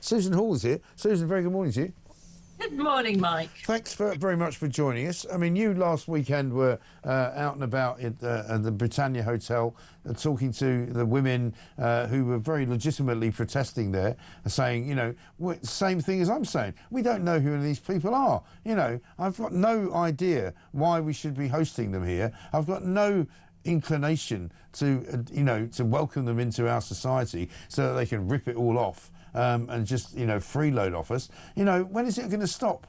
Susan Hall is here. Susan, very good morning to you. Good morning, Mike. Thanks very much for joining us. I mean, you last weekend were out and about at the Britannia Hotel talking to the women who were very legitimately protesting there, saying, you know, same thing as I'm saying. We don't know who these people are. You know, I've got no idea why we should be hosting them here. I've got no inclination to, you know, to welcome them into our society so that they can rip it all off. And just, you know, freeload off us. You know, when is it going to stop?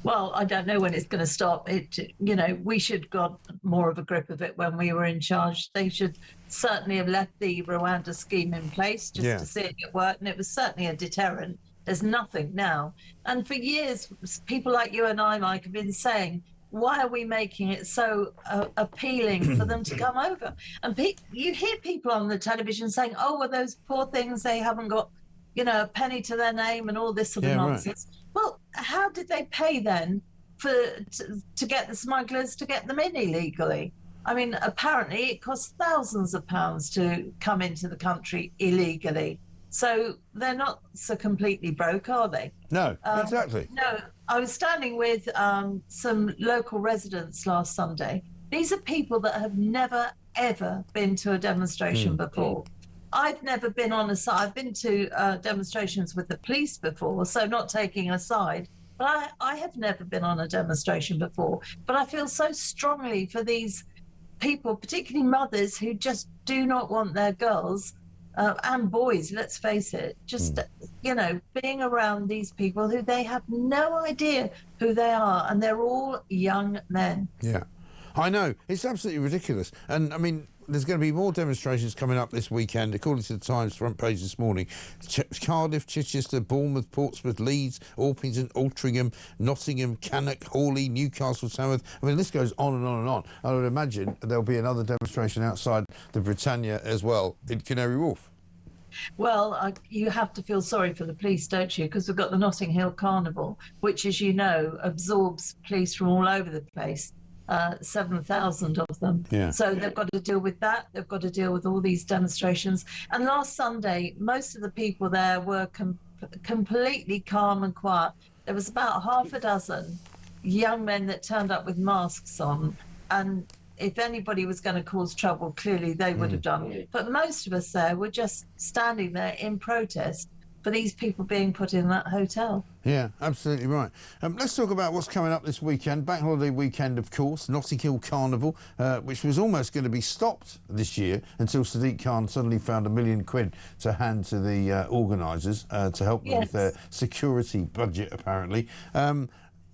Well, I don't know when it's going to stop. You know, we should have got more of a grip of it when we were in charge. They should certainly have left the Rwanda scheme in place just to see it at work. And it was certainly a deterrent. There's nothing now. And for years, people like you and I, Mike, have been saying, why are we making it so appealing for them to come over? And you hear people on the television saying, oh, well, those poor things, they haven't got, you know, a penny to their name and all this sort of nonsense. Right. Well, how did they pay then to get the smugglers to get them in illegally? I mean, apparently it costs thousands of pounds to come into the country illegally. So they're not so completely broke, are they? No, exactly. No, I was standing with some local residents last Sunday. These are people that have never, ever been to a demonstration before. I've never been on a side. I've been to demonstrations with the police before, so not taking a side. But I have never been on a demonstration before. But I feel so strongly for these people, particularly mothers who just do not want their girls and boys, let's face it, just, you know, being around these people who they have no idea who they are, and they're all young men. Yeah, I know. It's absolutely ridiculous. And, I mean, there's going to be more demonstrations coming up this weekend, according to the Times front page this morning. Cardiff, Chichester, Bournemouth, Portsmouth, Leeds, Orpington, Altrincham, Nottingham, Cannock, Hawley, Newcastle, Tamworth. I mean, this goes on and on and on. I would imagine there'll be another demonstration outside the Britannia as well in Canary Wharf. Well, you have to feel sorry for the police, don't you? Because we've got the Notting Hill Carnival, which, as you know, absorbs police from all over the place. 7,000 of them. Yeah. So they've got to deal with that. They've got to deal with all these demonstrations. And last Sunday, most of the people there were completely calm and quiet. There was about half a dozen young men that turned up with masks on. And if anybody was going to cause trouble, clearly they would have done. But most of us there were just standing there in protest for these people being put in that hotel. Yeah, absolutely right. Let's talk about what's coming up this weekend. Bank holiday weekend, of course. Notting Hill Carnival, which was almost going to be stopped this year until Sadiq Khan suddenly found £1 million to hand to the organisers to help them with their security budget, apparently.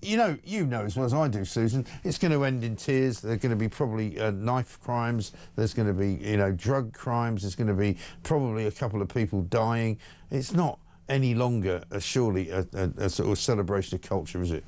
You know as well as I do, Susan, it's going to end in tears. There's going to be probably knife crimes. There's going to be, you know, drug crimes. There's going to be probably a couple of people dying. It's not any longer, surely, a sort of celebration of culture, is it?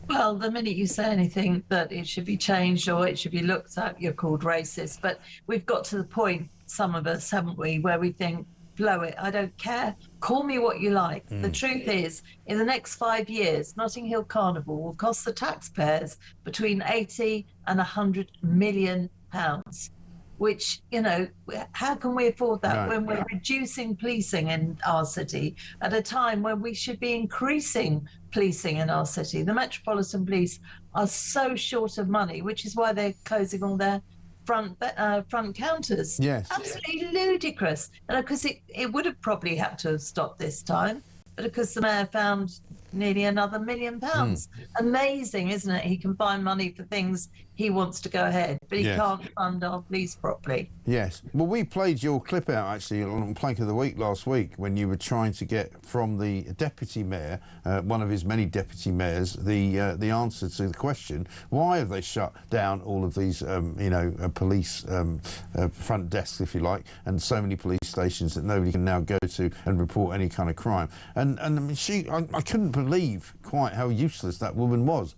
Well, the minute you say anything that it should be changed or it should be looked at, you're called racist. But we've got to the point, some of us, haven't we, where we think, blow it, I don't care. Call me what you like. The truth is, in the next 5 years, Notting Hill Carnival will cost the taxpayers between 80 and 100 million pounds, which, you know, how can we afford that when we're reducing policing in our city at a time when we should be increasing policing in our city? The Metropolitan Police are so short of money, which is why they're closing all their front counters. Yes. Absolutely ludicrous. And of course it would have probably had to have stopped this time, but because the mayor found nearly another £1 million. Amazing, isn't it? He can find money for things he wants to go ahead, but he can't fund our police properly. Yes. Well, we played your clip out, actually, on Plank of the Week last week when you were trying to get from the deputy mayor, one of his many deputy mayors, the answer to the question, why have they shut down all of these, police front desks, if you like, and so many police stations that nobody can now go to and report any kind of crime? And I mean, I couldn't believe quite how useless that woman was.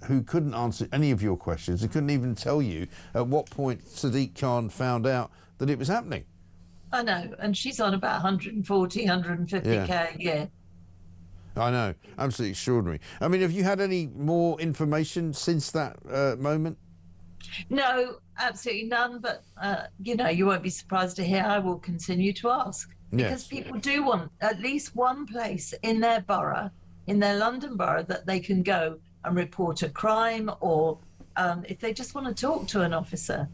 Who couldn't answer any of your questions and couldn't even tell you at what point Sadiq Khan found out that it was happening. I know, and she's on about 140, 150k a year. I know, absolutely extraordinary. I mean, have you had any more information since that moment? No, absolutely none, but, you won't be surprised to hear I will continue to ask. because people do want at least one place in their borough, in their London borough, that they can go and report a crime, or if they just want to talk to an officer.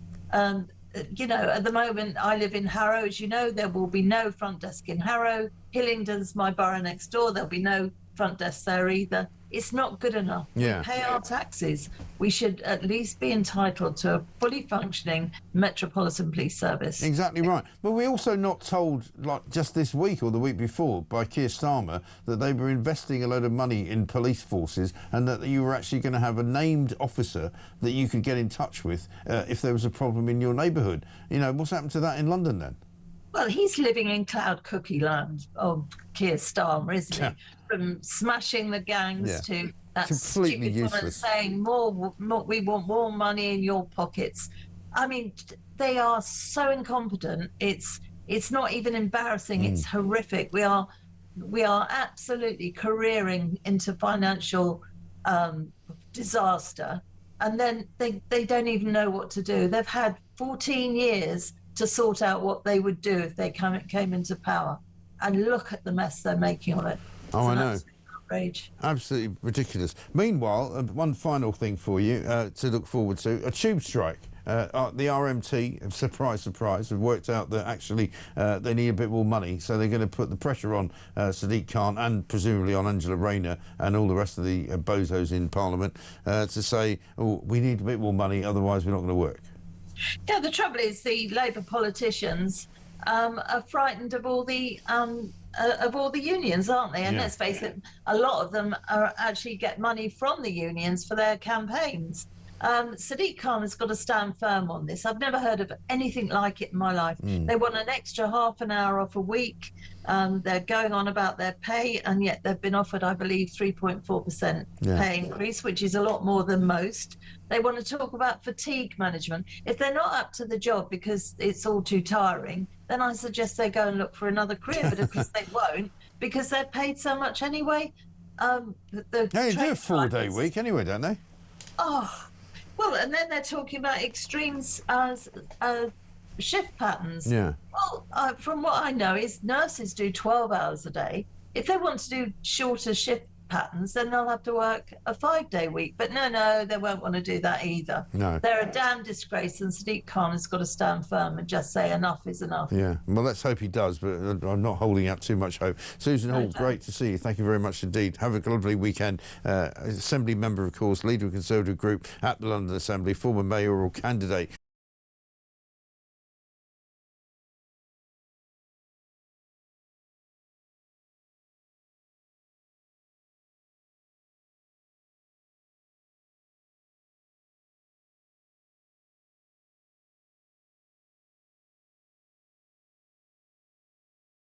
You know, at the moment, I live in Harrow. As you know, there will be no front desk in Harrow. Hillingdon's my borough next door. There'll be no front desk there either. It's not good enough. Yeah. We pay our taxes. We should at least be entitled to a fully functioning Metropolitan Police Service. Exactly right. But we're also not told, like just this week or the week before, by Keir Starmer, that they were investing a load of money in police forces, and that you were actually going to have a named officer that you could get in touch with if there was a problem in your neighbourhood. You know, what's happened to that in London then? Well, he's living in cloud cookie land of Keir Starmer, isn't he? From smashing the gangs to that completely stupid useless woman saying more, we want more money in your pockets. I mean, they are so incompetent. It's not even embarrassing. It's horrific. We are absolutely careering into financial disaster, and then they don't even know what to do. They've had 14 years to sort out what they would do if they came into power, and look at the mess they're making of it. Oh, I know. Outrage. Absolutely ridiculous. Meanwhile, one final thing for you to look forward to, a tube strike. The RMT, surprise, surprise, have worked out that actually they need a bit more money, so they're going to put the pressure on Sadiq Khan and presumably on Angela Rayner and all the rest of the bozos in Parliament to say, oh, we need a bit more money, otherwise we're not going to work. Yeah, the trouble is the Labour politicians are frightened of all the unions, aren't they? And let's face it, a lot of them actually get money from the unions for their campaigns. Sadiq Khan has got to stand firm on this. I've never heard of anything like it in my life. They want an extra half an hour off a week. They're going on about their pay, and yet they've been offered, I believe, 3.4% pay increase, which is a lot more than most. They want to talk about fatigue management. If they're not up to the job because it's all too tiring, then I suggest they go and look for another career. But of course they won't, because they're paid so much anyway. They do a 4-day week anyway, don't they? Oh, well, and then they're talking about extremes as shift patterns. Yeah. Well, from what I know is nurses do 12 hours a day. If they want to do shorter shift patterns, then they'll have to work a 5-day week. But no, they won't want to do that either. No. They're a damn disgrace, and Sadiq Khan has got to stand firm and just say enough is enough. Yeah, well, let's hope he does, but I'm not holding out too much hope. Susan Hall, great to see you. Thank you very much indeed. Have a lovely weekend. Assembly member, of course, leader of the Conservative group at the London Assembly, former mayoral candidate.